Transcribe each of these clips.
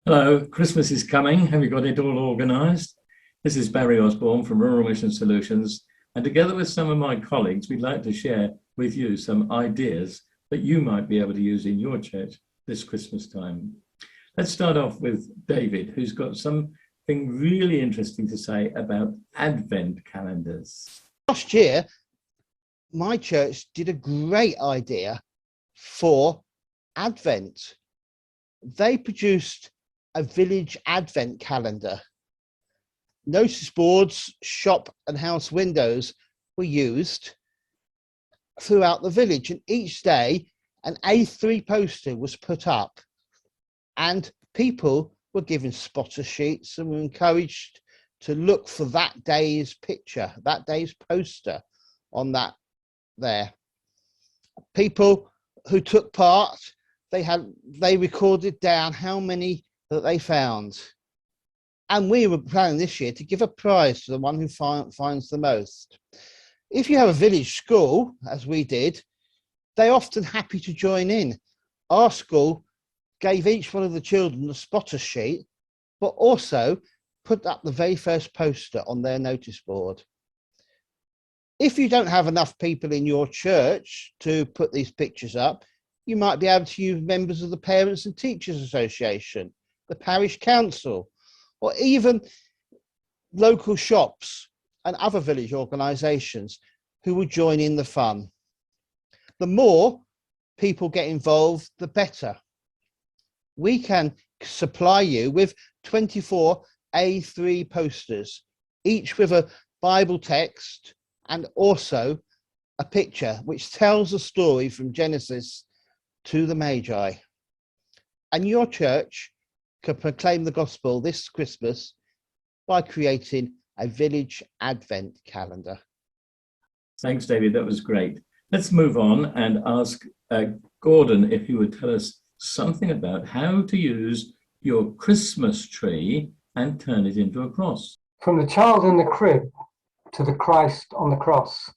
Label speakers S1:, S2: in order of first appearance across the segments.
S1: Hello, Christmas is coming. Have you got it all organised? This is Barry Osborne from Rural Mission Solutions, and together with some of my colleagues, we'd like to share with you some ideas that you might be able to use in your church this Christmas time. Let's start off with David, who's got something really interesting to say about Advent calendars.
S2: Last year, my church did a great idea for Advent. They produced a village Advent calendar. Notice boards, shop and house windows were used throughout the village, and each day an A3 poster was put up, and people were given spotter sheets and were encouraged to look for that day's picture, that day's poster on that there. People who took part, they recorded down how many that they found, and we were planning this year to give a prize to the one who finds the most. If you have a village school, as we did, they're often happy to join in. Our school gave each one of the children a spotter sheet, but also put up the very first poster on their notice board. If you don't have enough people in your church to put these pictures up, you might be able to use members of the Parents and Teachers Association, the parish council, or even local shops and other village organisations who will join in the fun. The more people get involved, the better. We can supply you with 24 A3 posters, each with a Bible text and also a picture which tells a story from Genesis to the Magi. And your church can proclaim the gospel this Christmas by creating a village Advent calendar.
S1: Thanks, David. That was great. Let's move on and ask Gordon if he would tell us something about how to use your Christmas tree and turn it into a cross.
S3: From the child in the crib to the Christ on the cross,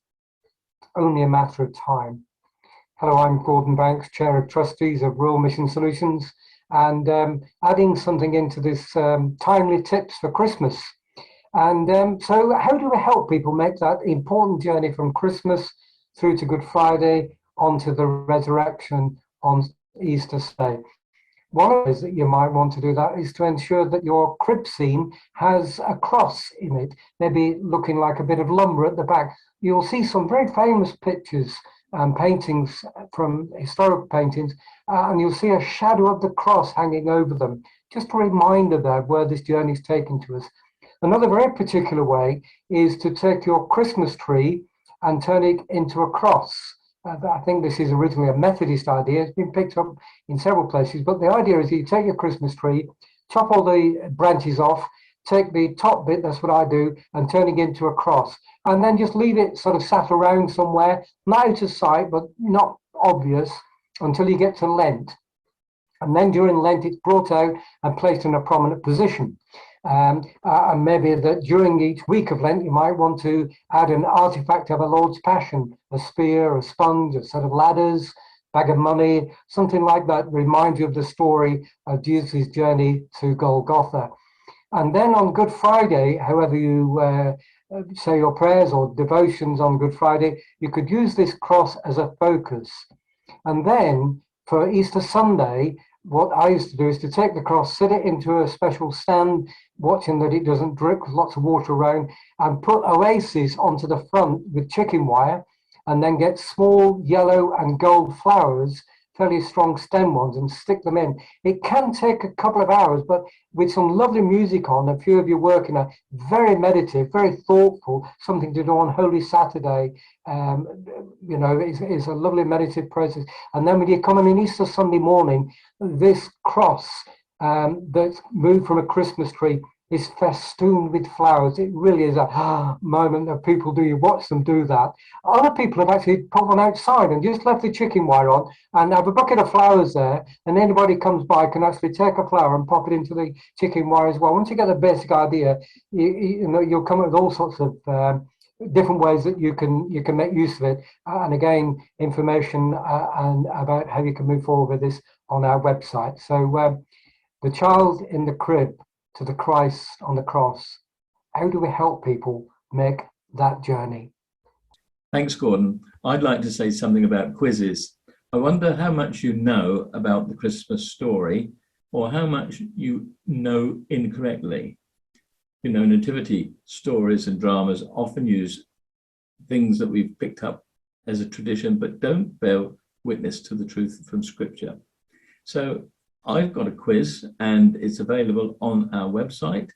S3: only a matter of time. Hello, I'm Gordon Banks, Chair of Trustees of Rural Mission Solutions, and adding something into this timely tips for Christmas. And so how do we help people make that important journey from Christmas through to Good Friday onto the resurrection on Easter Sunday? One of the ways that you might want to do that is to ensure that your crib scene has a cross in it, maybe looking like a bit of lumber at the back. You'll see some very famous pictures and paintings from historic paintings, and you'll see a shadow of the cross hanging over them. Just a reminder there of where this journey is taken to us. Another very particular way is to take your Christmas tree and turn it into a cross. I think this is originally a Methodist idea. It's been picked up in several places, but the idea is you take your Christmas tree, chop all the branches off, take the top bit, that's what I do, and turn it into a cross. And then just leave it sort of sat around somewhere, not out of sight, but not obvious, until you get to Lent. And then during Lent, it's brought out and placed in a prominent position. And maybe that during each week of Lent, you might want to add an artifact of a Lord's Passion, a spear, a sponge, a set of ladders, bag of money, something like that reminds you of the story of Jesus' journey to Golgotha. And then on Good Friday, however you say your prayers or devotions on Good Friday, you could use this cross as a focus. And then for Easter Sunday, what I used to do is to take the cross, set it into a special stand, watching that it doesn't drip with lots of water around, and put oases onto the front with chicken wire, and then get small yellow and gold flowers, fairly strong stem ones, and stick them in. It can take a couple of hours, but with some lovely music on, a few of you working, very meditative, very thoughtful, something to do on Holy Saturday. You know, it's a lovely meditative process. And then when you come in Easter Sunday morning, this cross that's moved from a Christmas tree is festooned with flowers. It really is a moment that people do. You watch them do that. Other people have actually put one outside and just left the chicken wire on and have a bucket of flowers there, and anybody comes by can actually take a flower and pop it into the chicken wire as well. Once you get the basic idea, you know, you'll come up with all sorts of different ways that you can make use of it. And again, information and about how you can move forward with this on our website. So the child in the crib to the Christ on the cross. How do we help people make that journey?
S1: Thanks, Gordon. I'd like to say something about quizzes. I wonder how much you know about the Christmas story or how much you know incorrectly. You know, nativity stories and dramas often use things that we've picked up as a tradition, but don't bear witness to the truth from Scripture. So I've got a quiz and it's available on our website,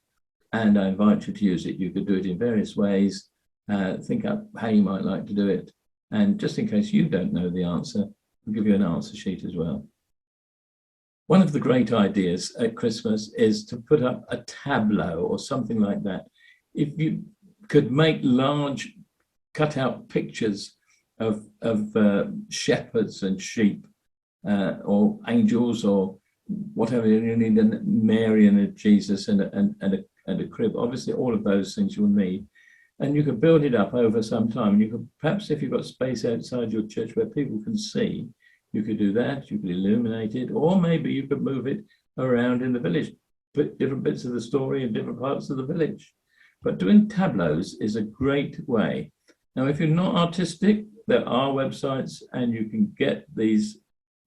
S1: and I invite you to use it. You could do it in various ways. Think up how you might like to do it. And just in case you don't know the answer, I'll give you an answer sheet as well. One of the great ideas at Christmas is to put up a tableau or something like that. If you could make large cutout pictures of shepherds and sheep or angels or whatever, you need a Mary and a Jesus and a crib. Obviously, all of those things you'll need. And you could build it up over some time. You could, perhaps if you've got space outside your church where people can see, you could do that. You could illuminate it, or maybe you could move it around in the village, put different bits of the story in different parts of the village. But doing tableaus is a great way. Now, if you're not artistic, there are websites and you can get these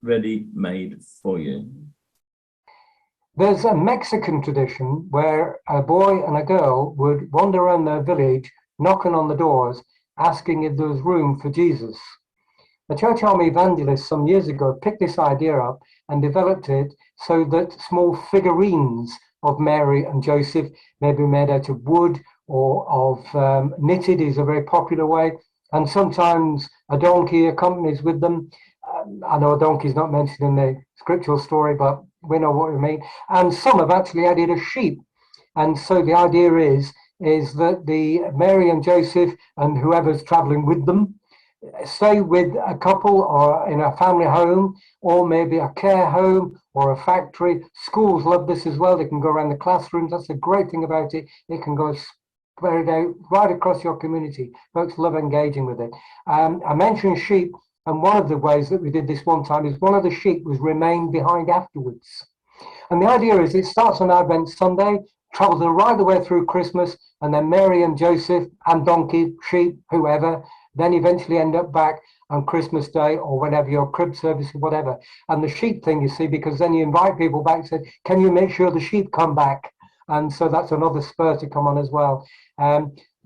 S1: ready-made for you.
S3: There's a Mexican tradition where a boy and a girl would wander around their village, knocking on the doors, asking if there was room for Jesus. The Church Army evangelists some years ago picked this idea up and developed it so that small figurines of Mary and Joseph may be made out of wood or of knitted is a very popular way, and sometimes a donkey accompanies with them. I know a donkey is not mentioned in the scriptural story, but we know what we mean. And some have actually added a sheep. And so the idea is that the Mary and Joseph and whoever's traveling with them stay with a couple or in a family home, or maybe a care home or a factory. Schools love this as well. They can go around the classrooms. That's the great thing about it. It can go spread out right across your community. Folks love engaging with it. I mentioned sheep, and one of the ways that we did this one time is one of the sheep was remained behind afterwards. And the idea is it starts on Advent Sunday, travels right the way through Christmas, and then Mary and Joseph and donkey, sheep, whoever, then eventually end up back on Christmas Day or whenever your crib service or whatever. And the sheep thing, you see, because then you invite people back and say, can you make sure the sheep come back? And so that's another spur to come on as well.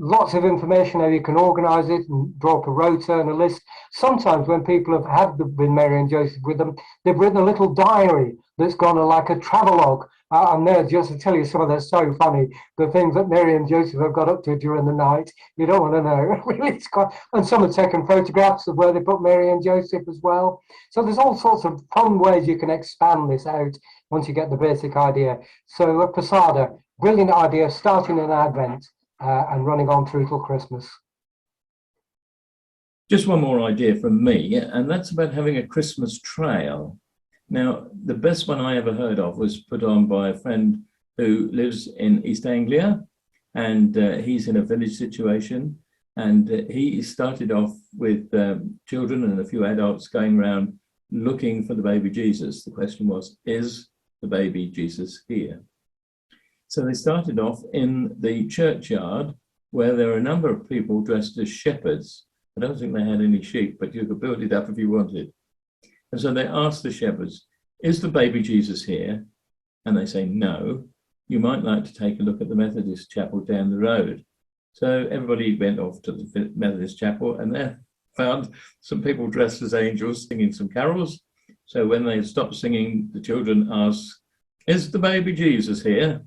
S3: Lots of information how you can organise it and draw up a rota and a list. Sometimes when people have had with Mary and Joseph with them, they've written a little diary that's gone like a travelogue. I'm there just to tell you some of that's so funny. The things that Mary and Joseph have got up to during the night. You don't want to know. Really, it's quite, and some have taken photographs of where they put Mary and Joseph as well. So there's all sorts of fun ways you can expand this out once you get the basic idea. So a Posada, brilliant idea, starting in Advent and running on through till Christmas.
S1: Just one more idea from me, and that's about having a Christmas trail. Now, the best one I ever heard of was put on by a friend who lives in East Anglia, and he's in a village situation, and he started off with children and a few adults going around looking for the baby Jesus. The question was, is the baby Jesus here? So they started off in the churchyard where there are a number of people dressed as shepherds. I don't think they had any sheep, but you could build it up if you wanted. And so they asked the shepherds, is the baby Jesus here? And they say, no. You might like to take a look at the Methodist chapel down the road. So everybody went off to the Methodist chapel and there found some people dressed as angels singing some carols. So when they stopped singing, the children asked, is the baby Jesus here?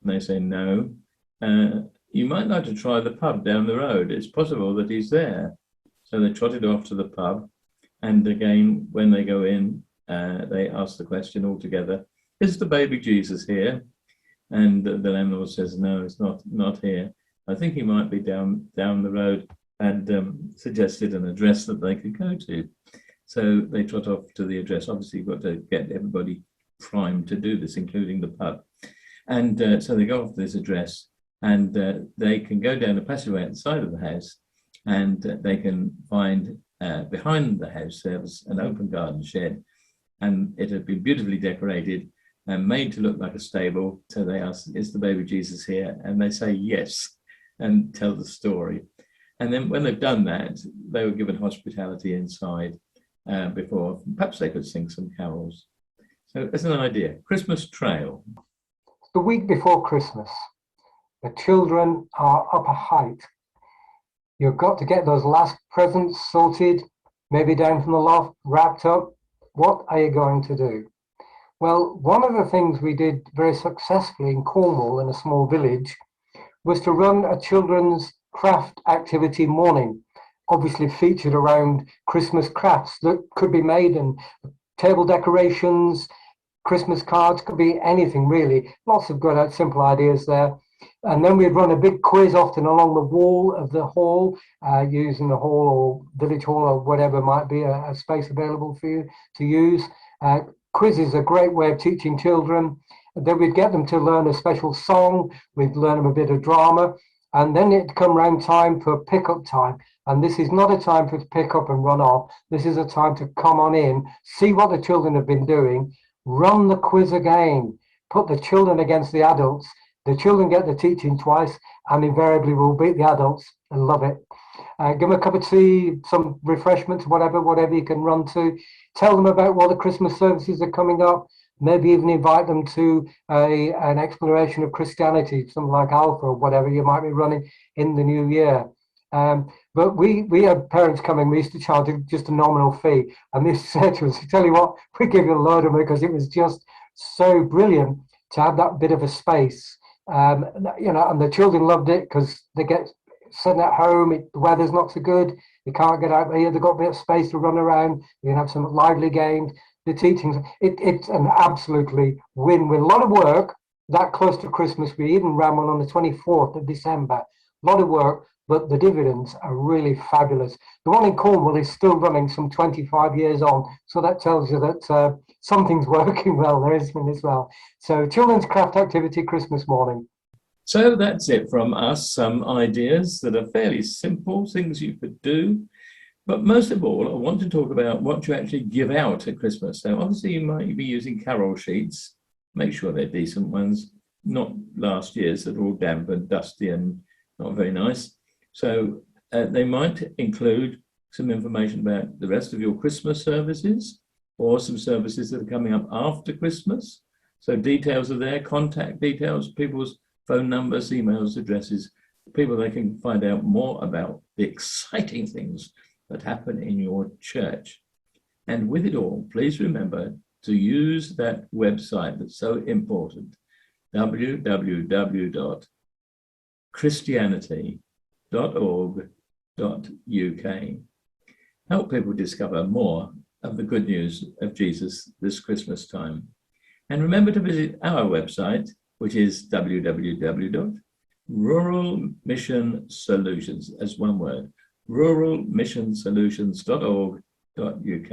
S1: And they say, no. You might like to try the pub down the road. It's possible that he's there. So they trotted off to the pub. And again, when they go in, they ask the question all together, is the baby Jesus here? And the landlord says, no, it's not here. I think he might be down the road, and suggested an address that they could go to. So they trot off to the address. Obviously, you've got to get everybody primed to do this, including the pub. And so they go off to this address, and they can go down a passageway outside of the house, and they can find behind the house there was an open garden shed, and it had been beautifully decorated, and made to look like a stable. So they ask, is the baby Jesus here? And they say yes, and tell the story. And then when they've done that, they were given hospitality inside before. Perhaps they could sing some carols. So as an idea, Christmas trail.
S3: The week before Christmas, the children are up a height. You've got to get those last presents sorted, maybe down from the loft, wrapped up. What are you going to do? Well, one of the things we did very successfully in Cornwall, in a small village, was to run a children's craft activity morning, obviously featured around Christmas crafts that could be made, and table decorations, Christmas cards, could be anything really. Lots of good simple ideas there. And then we'd run a big quiz often along the wall of the hall, using the hall or village hall or whatever might be a space available for you to use. Quiz is a great way of teaching children. Then we'd get them to learn a special song, we'd learn them a bit of drama, and then it'd come round time for pick-up time. And this is not a time to pick up and run off. This is a time to come on in, see what the children have been doing, run the quiz again, put the children against the adults. The children get the teaching twice and invariably will beat the adults and love it. Give them a cup of tea, some refreshments, whatever you can run to. Tell them about what the Christmas services are coming up. Maybe even invite them to an exploration of Christianity, something like Alpha or whatever you might be running in the new year. But we had parents coming, we used to charge just a nominal fee. And they said to us, tell you what, we give you a load of money, because it was just so brilliant to have that bit of a space. And the children loved it because they get sitting at home, the weather's not so good, you can't get out there, they've got a bit of space to run around, you can have some lively games. The teachings, it's an absolutely win-win. A lot of work that close to Christmas. We even ran one on the 24th of December. A lot of work, but the dividends are really fabulous. The one in Cornwall is still running some 25 years on, so that tells you that something's working well there, isn't it, as well. So children's craft activity Christmas morning.
S1: So that's it from us, some ideas that are fairly simple, things you could do. But most of all, I want to talk about what you actually give out at Christmas. So obviously you might be using carol sheets. Make sure they're decent ones, not last year's that are all damp and dusty and not very nice. So they might include some information about the rest of your Christmas services, or some services that are coming up after Christmas. So details of their contact details, people's phone numbers, emails, addresses, people they can find out more about the exciting things that happen in your church. And with it all, please remember to use that website that's so important, www.christianity.org.uk. Help people discover more of the good news of Jesus this Christmas time. And remember to visit our website, which is www.ruralmissionsolutions, as one word, ruralmissionsolutions.org.uk.